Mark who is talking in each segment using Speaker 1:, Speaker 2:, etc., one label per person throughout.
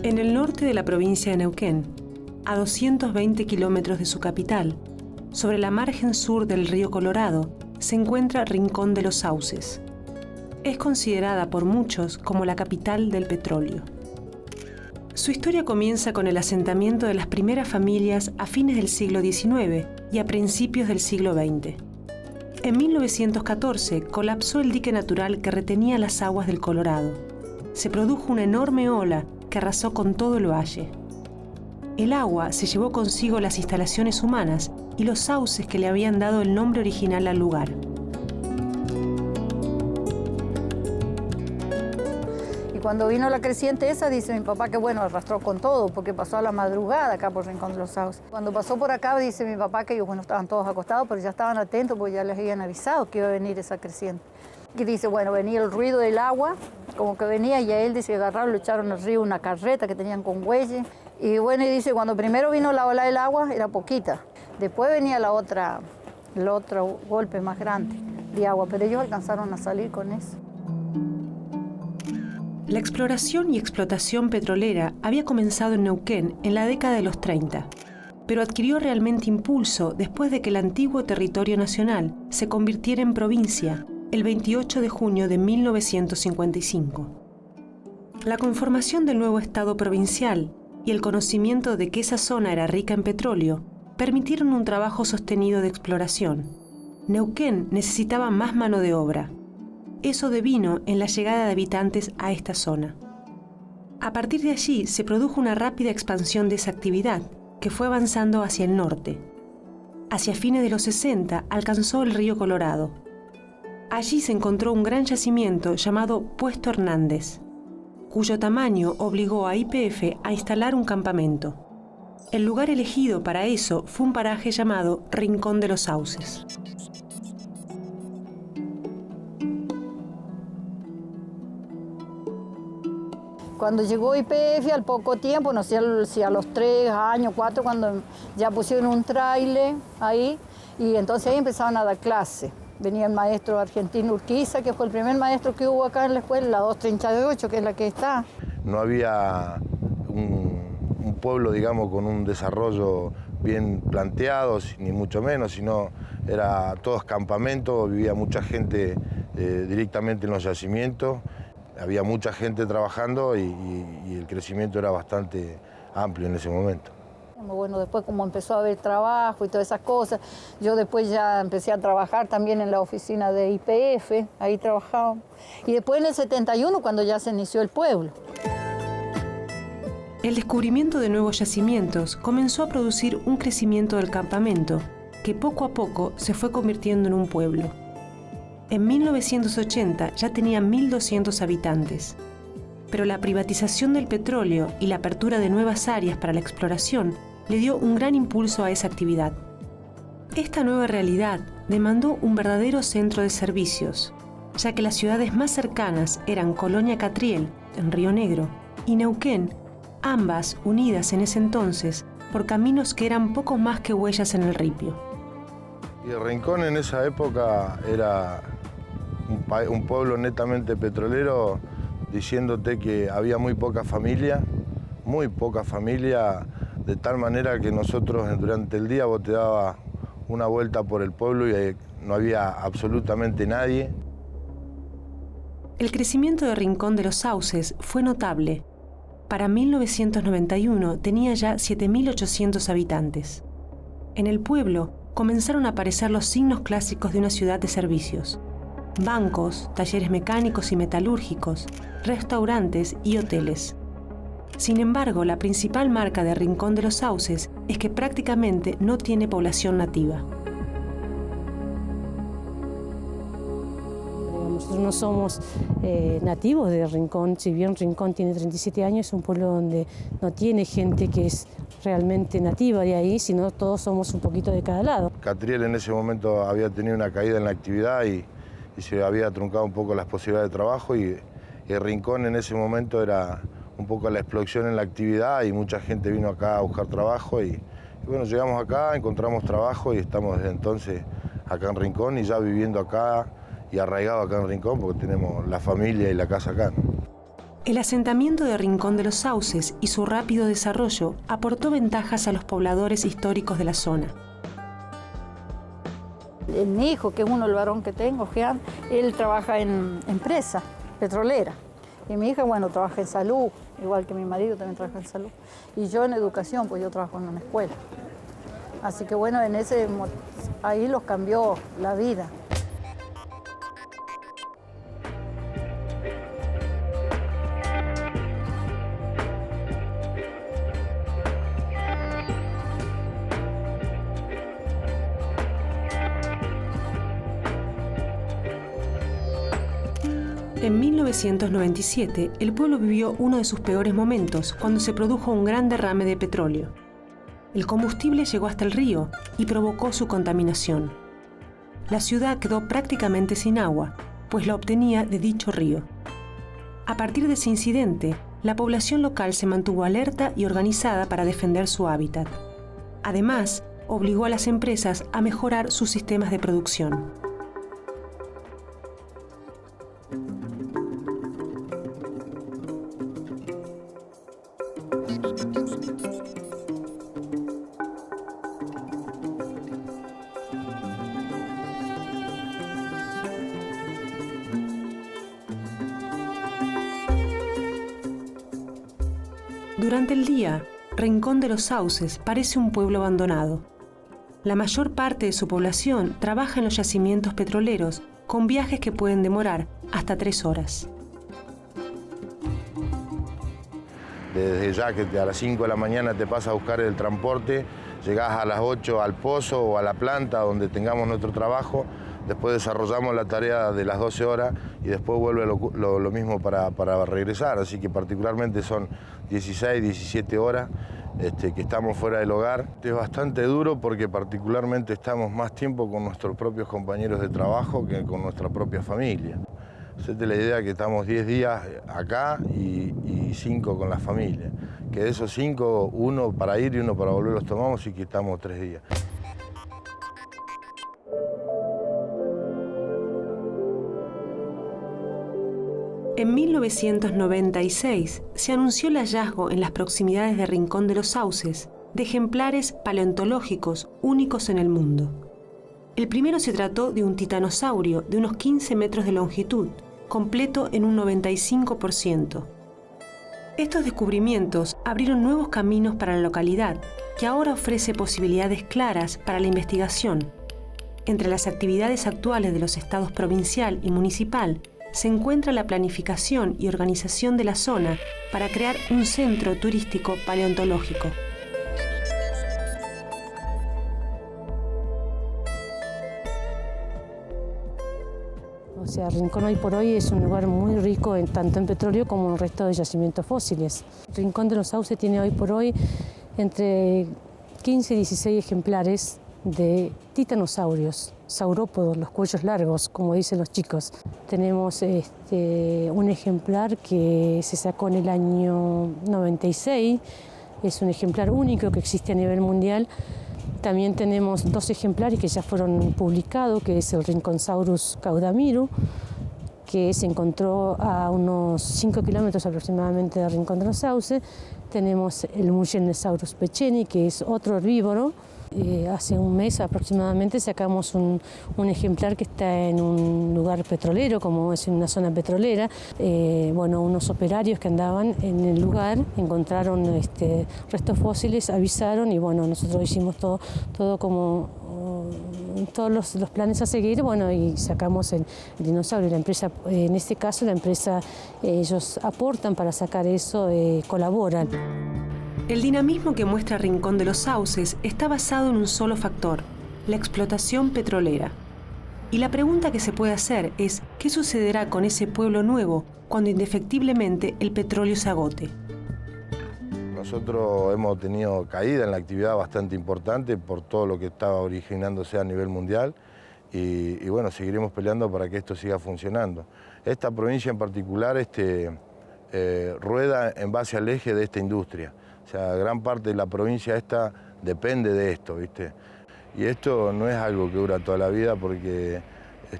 Speaker 1: En el norte de la provincia de Neuquén, a 220 kilómetros de su capital, sobre la margen sur del río Colorado, se encuentra Rincón de los Sauces. Es considerada por muchos como la capital del petróleo. Su historia comienza con el asentamiento de las primeras familias a fines del siglo XIX y a principios del siglo XX. En 1914 colapsó el dique natural que retenía las aguas del Colorado. Se produjo una enorme ola que arrasó con todo el valle. El agua se llevó consigo las instalaciones humanas y los sauces que le habían dado el nombre original al lugar.
Speaker 2: Y cuando vino la creciente esa, dice mi papá que bueno, arrastró con todo, porque pasó a la madrugada acá por Rincón de los Sauces. Cuando pasó por acá, dice mi papá que ellos bueno, estaban todos acostados, pero ya estaban atentos porque ya les habían avisado que iba a venir esa creciente. Y dice, bueno, venía el ruido del agua, como que venía, y a él dice, agarraron, lo echaron al río una carreta que tenían con bueyes. Y bueno, y dice, cuando primero vino la ola del agua, era poquita. Después venía el otro golpe más grande de agua, pero ellos alcanzaron a salir con eso.
Speaker 1: La exploración y explotación petrolera había comenzado en Neuquén en la década de los 30, pero adquirió realmente impulso después de que el antiguo territorio nacional se convirtiera en provincia el 28 de junio de 1955. La conformación del nuevo Estado provincial y el conocimiento de que esa zona era rica en petróleo permitieron un trabajo sostenido de exploración. Neuquén necesitaba más mano de obra. Eso devino en la llegada de habitantes a esta zona. A partir de allí se produjo una rápida expansión de esa actividad, que fue avanzando hacia el norte. Hacia fines de los 60 alcanzó el río Colorado. Allí se encontró un gran yacimiento llamado Puesto Hernández, cuyo tamaño obligó a YPF a instalar un campamento. El lugar elegido para eso fue un paraje llamado Rincón de los Sauces.
Speaker 2: Cuando llegó YPF al poco tiempo, no sé si a los 3 años, 4, cuando ya pusieron un tráiler ahí, y entonces ahí empezaron a dar clase. Venía el maestro argentino Urquiza, que fue el primer maestro que hubo acá en la escuela, la 238, que es la que está.
Speaker 3: No había un pueblo, digamos, con un desarrollo bien planteado, ni mucho menos, sino era todos campamentos, vivía mucha gente directamente en los yacimientos, había mucha gente trabajando y el crecimiento era bastante amplio en ese momento.
Speaker 2: Bueno, después como empezó a haber trabajo y todas esas cosas, yo después ya empecé a trabajar también en la oficina de YPF, ahí trabajaba. Y después en el 71, cuando ya se inició el pueblo.
Speaker 1: El descubrimiento de nuevos yacimientos comenzó a producir un crecimiento del campamento, que poco a poco se fue convirtiendo en un pueblo. En 1980 ya tenía 1.200 habitantes, pero la privatización del petróleo y la apertura de nuevas áreas para la exploración le dio un gran impulso a esa actividad. Esta nueva realidad demandó un verdadero centro de servicios, ya que las ciudades más cercanas eran Colonia Catriel, en Río Negro, y Neuquén, ambas unidas en ese entonces por caminos que eran poco más que huellas en el ripio.
Speaker 3: Y Rincón en esa época era un pueblo netamente petrolero, diciéndote que había muy poca familia, de tal manera que nosotros durante el día vos te dabas una vuelta por el pueblo y no había absolutamente nadie.
Speaker 1: El crecimiento de Rincón de los Sauces fue notable. Para 1991 tenía ya 7.800 habitantes. En el pueblo comenzaron a aparecer los signos clásicos de una ciudad de servicios: bancos, talleres mecánicos y metalúrgicos, restaurantes y hoteles. Sin embargo, la principal marca de Rincón de los Sauces es que prácticamente no tiene población nativa.
Speaker 4: Nosotros no somos nativos de Rincón, si bien Rincón tiene 37 años, es un pueblo donde no tiene gente que es realmente nativa de ahí, sino todos somos un poquito de cada lado.
Speaker 3: Catriel en ese momento había tenido una caída en la actividad y se había truncado un poco las posibilidades de trabajo y Rincón en ese momento era un poco la explosión en la actividad y mucha gente vino acá a buscar trabajo y bueno, llegamos acá, encontramos trabajo y estamos desde entonces acá en Rincón y ya viviendo acá y arraigado acá en Rincón porque tenemos la familia y la casa acá, ¿no?
Speaker 1: El asentamiento de Rincón de los Sauces y su rápido desarrollo aportó ventajas a los pobladores históricos de la zona.
Speaker 2: Mi hijo, que es uno el varón que tengo, Jean, él trabaja en empresa petrolera. Y mi hija, bueno, trabaja en salud, igual que mi marido también trabaja en salud. Y yo en educación, pues yo trabajo en una escuela. Así que bueno, ahí los cambió la vida.
Speaker 1: En 1997, el pueblo vivió uno de sus peores momentos cuando se produjo un gran derrame de petróleo. El combustible llegó hasta el río y provocó su contaminación. La ciudad quedó prácticamente sin agua, pues la obtenía de dicho río. A partir de ese incidente, la población local se mantuvo alerta y organizada para defender su hábitat. Además, obligó a las empresas a mejorar sus sistemas de producción. Durante el día, Rincón de los Sauces parece un pueblo abandonado. La mayor parte de su población trabaja en los yacimientos petroleros con viajes que pueden demorar hasta 3 horas.
Speaker 3: Desde ya que a las 5 de la mañana te pasa a buscar el transporte, llegás a las 8 al pozo o a la planta donde tengamos nuestro trabajo, después desarrollamos la tarea de las 12 horas y después vuelve lo mismo para regresar, así que particularmente son 16, 17 horas que estamos fuera del hogar. Es bastante duro porque particularmente estamos más tiempo con nuestros propios compañeros de trabajo que con nuestra propia familia. Hacete la idea que estamos 10 días acá y 5 con la familia. Que de esos 5, 1 para ir y 1 para volver los tomamos y que estamos 3 días.
Speaker 1: En 1996 se anunció el hallazgo en las proximidades de Rincón de los Sauces de ejemplares paleontológicos únicos en el mundo. El primero se trató de un titanosaurio de unos 15 metros de longitud, completo en un 95%. Estos descubrimientos abrieron nuevos caminos para la localidad, que ahora ofrece posibilidades claras para la investigación. Entre las actividades actuales de los estados provincial y municipal se encuentra la planificación y organización de la zona para crear un centro turístico paleontológico.
Speaker 4: O sea, Rincón hoy por hoy es un lugar muy rico tanto en petróleo como en el resto de yacimientos fósiles. Rincón de los Sauces tiene hoy por hoy entre 15 y 16 ejemplares de titanosaurios, saurópodos, los cuellos largos, como dicen los chicos. Tenemos un ejemplar que se sacó en el año 96, es un ejemplar único que existe a nivel mundial. También tenemos 2 ejemplares que ya fueron publicados, que es el Rinconsaurus caudamiru, que se encontró a unos 5 kilómetros aproximadamente de Rincón de los Sauces. Tenemos el Mugelnesaurus pecheni, que es otro herbívoro. hace un mes aproximadamente sacamos un ejemplar que está en un lugar petrolero, como es una zona petrolera. Bueno, unos operarios que andaban en el lugar encontraron restos fósiles, avisaron y bueno, nosotros hicimos todo como todos los planes a seguir, bueno, y sacamos el dinosaurio. La empresa, en este caso, la empresa, ellos aportan para sacar eso, colaboran.
Speaker 1: El dinamismo que muestra Rincón de los Sauces está basado en un solo factor, la explotación petrolera. Y la pregunta que se puede hacer es, ¿qué sucederá con ese pueblo nuevo cuando indefectiblemente el petróleo se agote?
Speaker 3: Nosotros hemos tenido caída en la actividad bastante importante por todo lo que estaba originándose a nivel mundial y bueno, seguiremos peleando para que esto siga funcionando. Esta provincia en particular rueda en base al eje de esta industria. O sea, gran parte de la provincia esta depende de esto, ¿viste? Y esto no es algo que dura toda la vida porque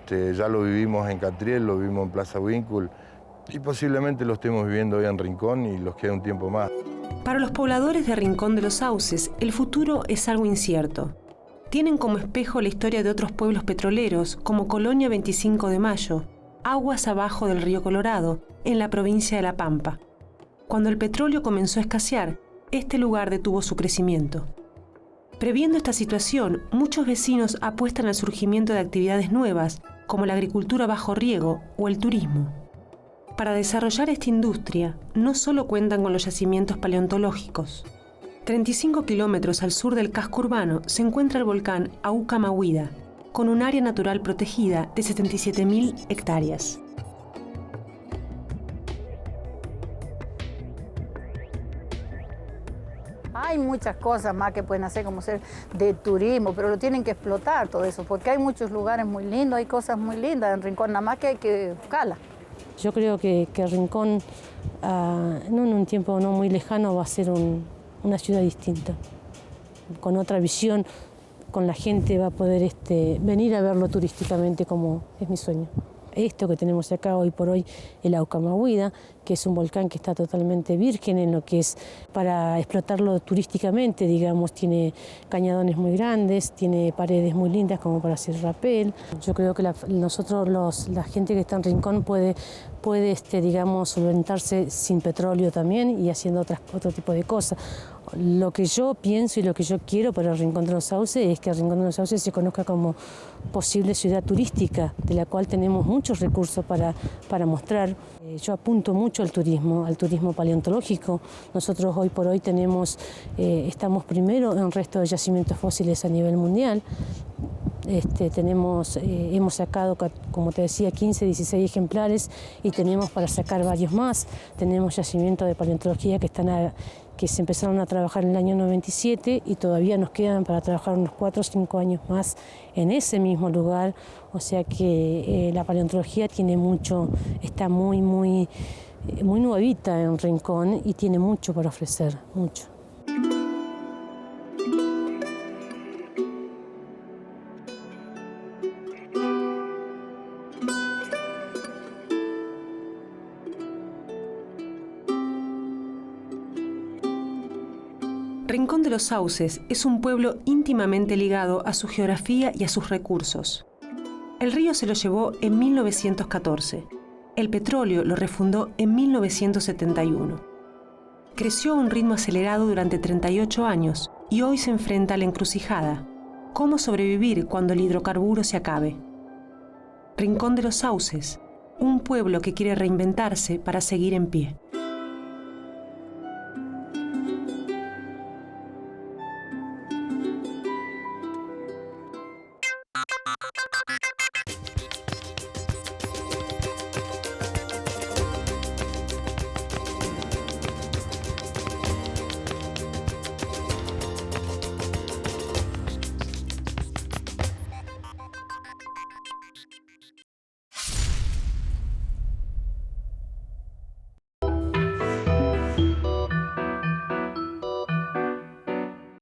Speaker 3: ya lo vivimos en Catriel, lo vivimos en Plaza Huíncul y posiblemente lo estemos viviendo hoy en Rincón y los queda un tiempo más.
Speaker 1: Para los pobladores de Rincón de los Sauces, el futuro es algo incierto. Tienen como espejo la historia de otros pueblos petroleros como Colonia 25 de Mayo, aguas abajo del río Colorado, en la provincia de La Pampa. Cuando el petróleo comenzó a escasear, este lugar detuvo su crecimiento. Previendo esta situación, muchos vecinos apuestan al surgimiento de actividades nuevas, como la agricultura bajo riego o el turismo. Para desarrollar esta industria, no solo cuentan con los yacimientos paleontológicos. 35 kilómetros al sur del casco urbano se encuentra el volcán Aucamahuida, con un área natural protegida de 77.000 hectáreas.
Speaker 2: Hay muchas cosas más que pueden hacer, como ser de turismo, pero lo tienen que explotar todo eso, porque hay muchos lugares muy lindos, hay cosas muy lindas en Rincón, nada más que hay que buscarlas.
Speaker 4: Yo creo que Rincón, no en un tiempo no muy lejano, va a ser una ciudad distinta, con otra visión, con la gente va a poder venir a verlo turísticamente como es mi sueño. Esto que tenemos acá hoy por hoy, el Aucamahuida, que es un volcán que está totalmente virgen en lo que es para explotarlo turísticamente, digamos, tiene cañadones muy grandes, tiene paredes muy lindas como para hacer rapel. Yo creo que la gente que está en Rincón puede digamos, solventarse sin petróleo también y haciendo otro tipo de cosas. Lo que yo pienso y lo que yo quiero para el Rincón de los Sauces es que el Rincón de los Sauces se conozca como posible ciudad turística, de la cual tenemos muchos recursos para mostrar. Yo apunto mucho al turismo paleontológico. Nosotros hoy por hoy estamos primero en resto de yacimientos fósiles a nivel mundial. Hemos sacado, como te decía, 15, 16 ejemplares y tenemos para sacar varios más. Tenemos yacimientos de paleontología que se empezaron a trabajar en el año 97 y todavía nos quedan para trabajar unos 4 o 5 años más en ese mismo lugar. O sea que la paleontología está muy nuevita en Rincón y tiene mucho para ofrecer, mucho.
Speaker 1: Rincón de los Sauces es un pueblo íntimamente ligado a su geografía y a sus recursos. El río se lo llevó en 1914. El petróleo lo refundó en 1971. Creció a un ritmo acelerado durante 38 años y hoy se enfrenta a la encrucijada. ¿Cómo sobrevivir cuando el hidrocarburo se acabe? Rincón de los Sauces, un pueblo que quiere reinventarse para seguir en pie.